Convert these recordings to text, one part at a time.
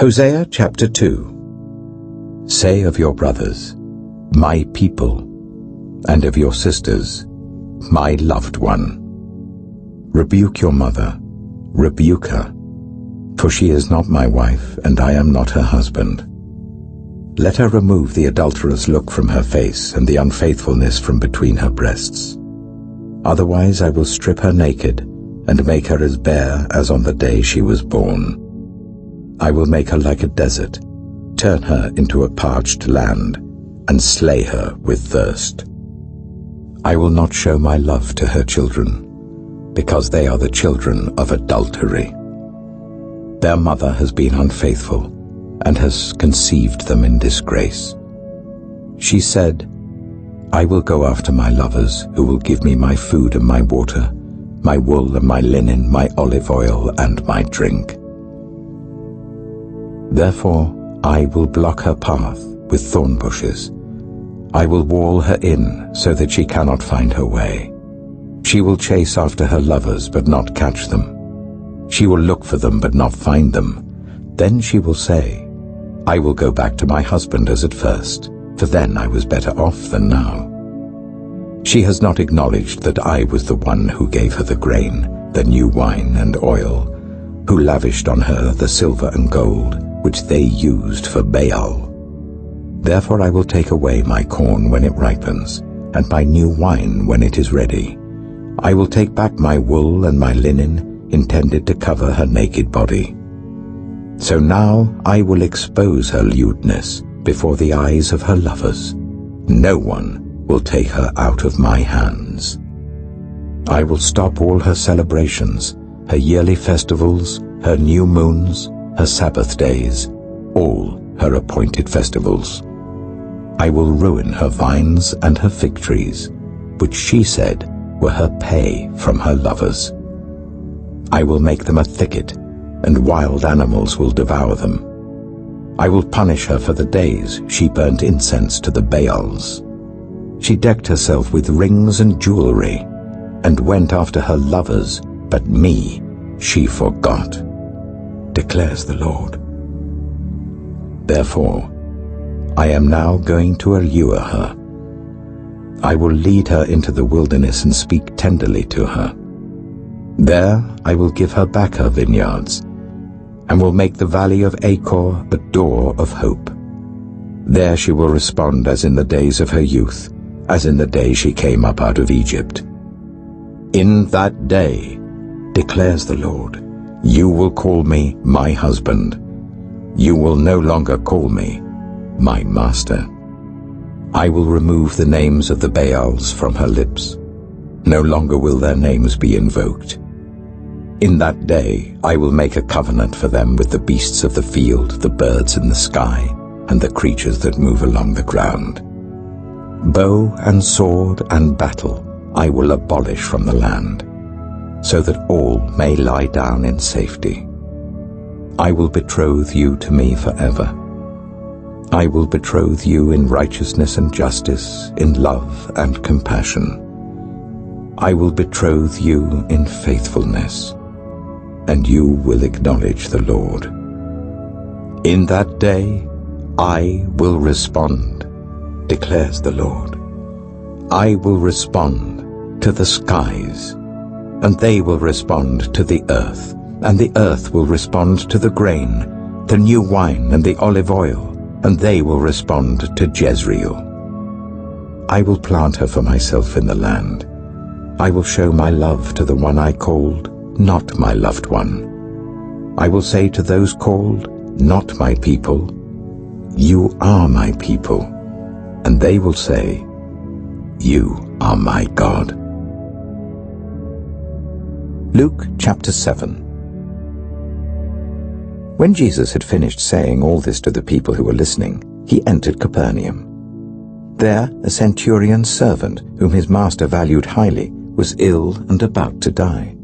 Hosea chapter 2. Say of your brothers, my people, and of your sisters, my loved one. Rebuke your mother, rebuke her, for she is not my wife, and I am not her husband. Let her remove the adulterous look from her face and the unfaithfulness from between her breasts. Otherwise I will strip her naked and make her as bare as on the day she was born. I will make her like a desert, turn her into a parched land, and slay her with thirst. I will not show my love to her children, because they are the children of adultery. Their mother has been unfaithful, and has conceived them in disgrace. She said, I will go after my lovers, who will give me my food and my water, my wool and my linen, my olive oil and my drink. Therefore I will block her path with thorn bushes. I will wall her in so that she cannot find her way. She will chase after her lovers but not catch them. She will look for them but not find them. Then she will say, I will go back to my husband as at first, for then I was better off than now. She has not acknowledged that I was the one who gave her the grain, the new wine and oil, who lavished on her the silver and gold, which they used for Baal. Therefore I will take away my corn when it ripens, and my new wine when it is ready. I will take back my wool and my linen, intended to cover her naked body. So now I will expose her lewdness before the eyes of her lovers. No one will take her out of my hands. I will stop all her celebrations, her yearly festivals, her new moons, her Sabbath days, all her appointed festivals. I will ruin her vines and her fig trees, which she said were her pay from her lovers. I will make them a thicket, and wild animals will devour them. I will punish her for the days she burnt incense to the Baals. She decked herself with rings and jewelry, and went after her lovers, but me she forgot, declares the Lord. Therefore, I am now going to allure her. I will lead her into the wilderness and speak tenderly to her. There I will give her back her vineyards, and will make the valley of Achor a door of hope. There she will respond as in the days of her youth, as in the day she came up out of Egypt. In that day, declares the Lord, you will call me my husband. You will no longer call me my master. I will remove the names of the Baals from her lips. No longer will their names be invoked. In that day I will make a covenant for them with the beasts of the field, the birds in the sky, and the creatures that move along the ground. Bow and sword and battle I will abolish from the land, so that all may lie down in safety. I will betroth you to me forever. I will betroth you in righteousness and justice, in love and compassion. I will betroth you in faithfulness, and you will acknowledge the Lord. In that day I will respond, declares the Lord. I will respond to the skies, and they will respond to the earth, and the earth will respond to the grain, the new wine and the olive oil, and they will respond to Jezreel. I will plant her for myself in the land. I will show my love to the one I called not my loved one. I will say to those called not my people, you are my people, and they will say, you are my God. Luke chapter 7. When Jesus had finished saying all this to the people who were listening, he entered Capernaum. There a centurion's servant, whom his master valued highly, was ill and about to die.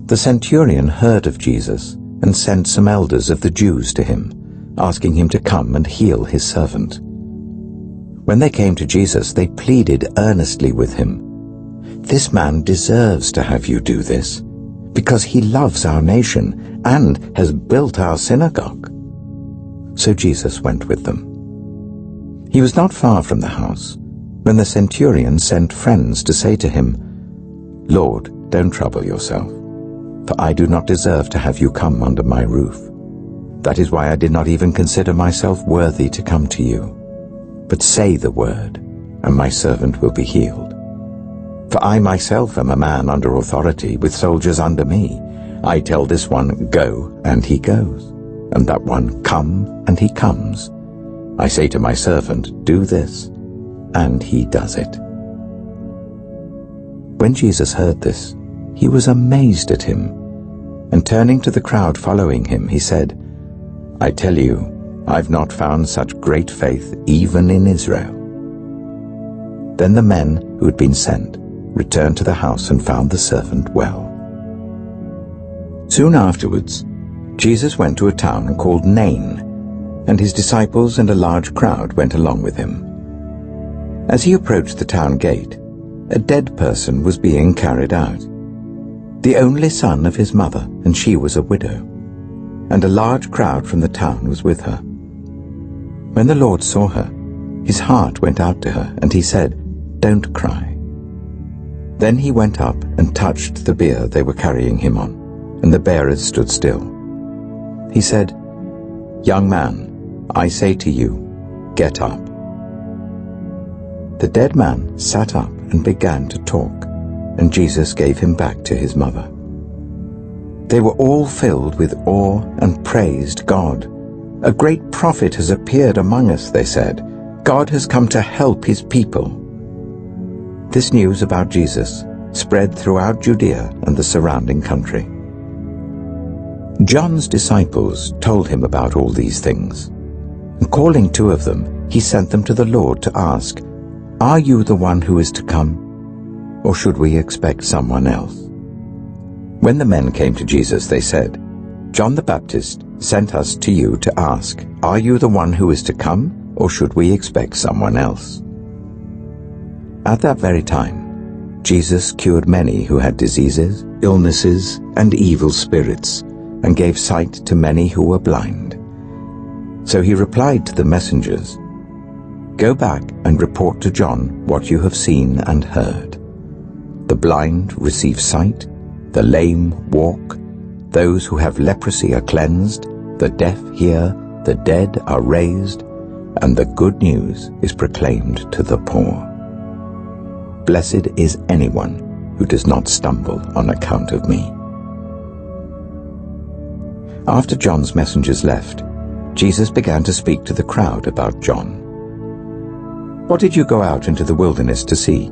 The centurion heard of Jesus and sent some elders of the Jews to him, asking him to come and heal his servant. When they came to Jesus, they pleaded earnestly with him, "This man deserves to have you do this, because he loves our nation and has built our synagogue." So Jesus went with them. He was not far from the house when the centurion sent friends to say to him, "Lord, don't trouble yourself, for I do not deserve to have you come under my roof. That is why I did not even consider myself worthy to come to you. But say the word, and my servant will be healed. For I myself am a man under authority, with soldiers under me. I tell this one, 'Go,' and he goes, and that one, 'Come,' and he comes. I say to my servant, 'Do this,' and he does it." When Jesus heard this, he was amazed at him, and turning to the crowd following him, he said, "I tell you, I've not found such great faith even in Israel." Then the men who had been sent returned to the house and found the servant well. Soon afterwards, Jesus went to a town called Nain, and his disciples and a large crowd went along with him. As he approached the town gate, a dead person was being carried out, the only son of his mother, and she was a widow, and a large crowd from the town was with her. When the Lord saw her, his heart went out to her, and he said, "Don't cry." Then he went up and touched the bier they were carrying him on, and the bearers stood still. He said, "Young man, I say to you, get up." The dead man sat up and began to talk, and Jesus gave him back to his mother. They were all filled with awe and praised God. "A great prophet has appeared among us," they said. "God has come to help his people." This news about Jesus spread throughout Judea and the surrounding country. John's disciples told him about all these things, and calling 2 of them, he sent them to the Lord to ask, "Are you the one who is to come, or should we expect someone else?" When the men came to Jesus, they said, "John the Baptist sent us to you to ask, 'Are you the one who is to come, or should we expect someone else?'" At that very time, Jesus cured many who had diseases, illnesses, and evil spirits, and gave sight to many who were blind. So he replied to the messengers, "Go back and report to John what you have seen and heard. The blind receive sight, the lame walk, those who have leprosy are cleansed, the deaf hear, the dead are raised, and the good news is proclaimed to the poor. Blessed is anyone who does not stumble on account of me." After John's messengers left, Jesus began to speak to the crowd about John. "What did you go out into the wilderness to see?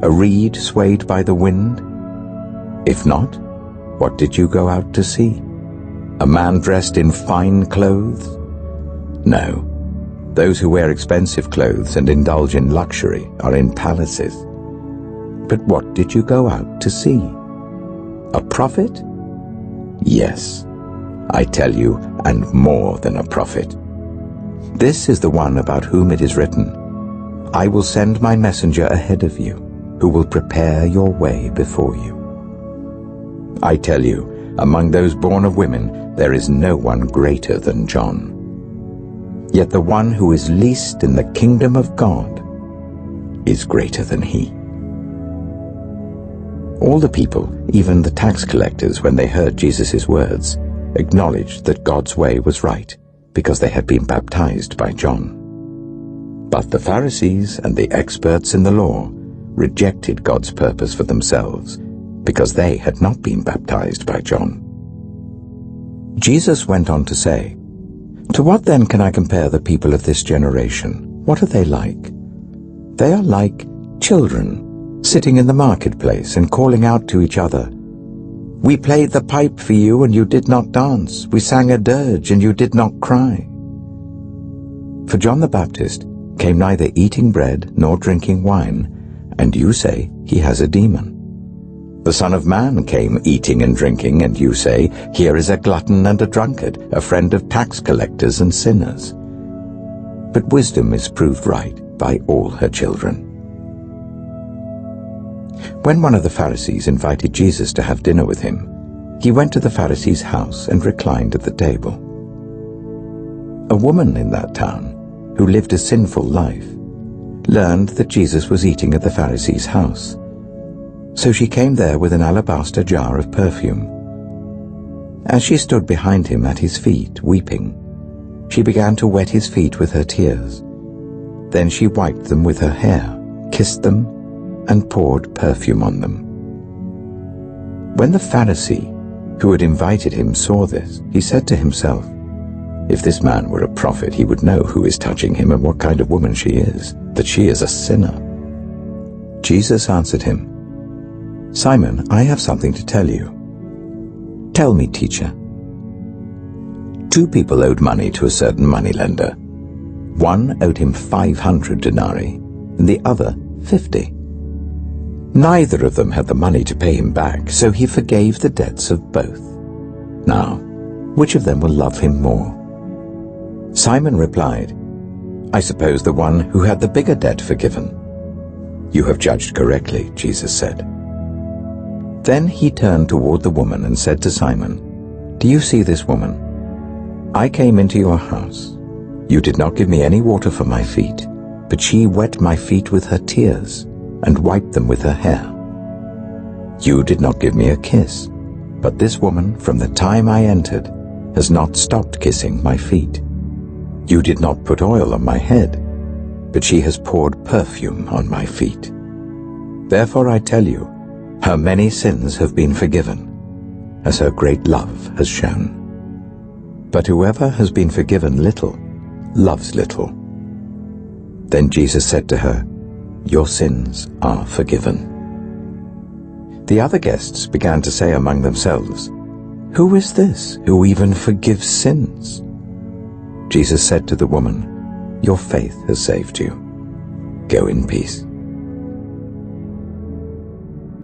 A reed swayed by the wind? If not, what did you go out to see? A man dressed in fine clothes? No, those who wear expensive clothes and indulge in luxury are in palaces. But what did you go out to see? A prophet? Yes, I tell you, and more than a prophet. This is the one about whom it is written, 'I will send my messenger ahead of you, who will prepare your way before you.' I tell you, among those born of women, there is no one greater than John. Yet the one who is least in the kingdom of God is greater than he." All the people, even the tax collectors, when they heard Jesus' words, acknowledged that God's way was right, because they had been baptized by John. But the Pharisees and the experts in the law rejected God's purpose for themselves, because they had not been baptized by John. Jesus went on to say, "To what then can I compare the people of this generation? What are they like? They are like children, sitting in the marketplace and calling out to each other, 'We played the pipe for you and you did not dance. We sang a dirge and you did not cry.' For John the Baptist came neither eating bread nor drinking wine, and you say he has a demon. The Son of Man came eating and drinking, and you say, 'Here is a glutton and a drunkard, a friend of tax collectors and sinners.' But wisdom is proved right by all her children." When one of the Pharisees invited Jesus to have dinner with him, he went to the Pharisee's house and reclined at the table. A woman in that town, who lived a sinful life, learned that Jesus was eating at the Pharisee's house. So she came there with an alabaster jar of perfume. As she stood behind him at his feet, weeping, she began to wet his feet with her tears. Then she wiped them with her hair, kissed them, and poured perfume on them. When the Pharisee, who had invited him, saw this, he said to himself, "If this man were a prophet, he would know who is touching him and what kind of woman she is, that she is a sinner." Jesus answered him, "Simon, I have something to tell you." "Tell me, teacher." Two people owed money to a certain moneylender. One owed him 500 denarii, and the other 50. Neither of them had the money to pay him back, so he forgave the debts of both. Now, which of them will love him more? Simon replied, "I suppose the one who had the bigger debt forgiven." "You have judged correctly," Jesus said. Then he turned toward the woman and said to Simon, "Do you see this woman? I came into your house. You did not give me any water for my feet, but she wet my feet with her tears and wiped them with her hair. You did not give me a kiss, but this woman, from the time I entered, has not stopped kissing my feet. You did not put oil on my head, but she has poured perfume on my feet. Therefore I tell you, her many sins have been forgiven, as her great love has shown. But whoever has been forgiven little, loves little." Then Jesus said to her, "Your sins are forgiven." The other guests began to say among themselves, "Who is this who even forgives sins?" Jesus said to the woman, "Your faith has saved you. Go in peace."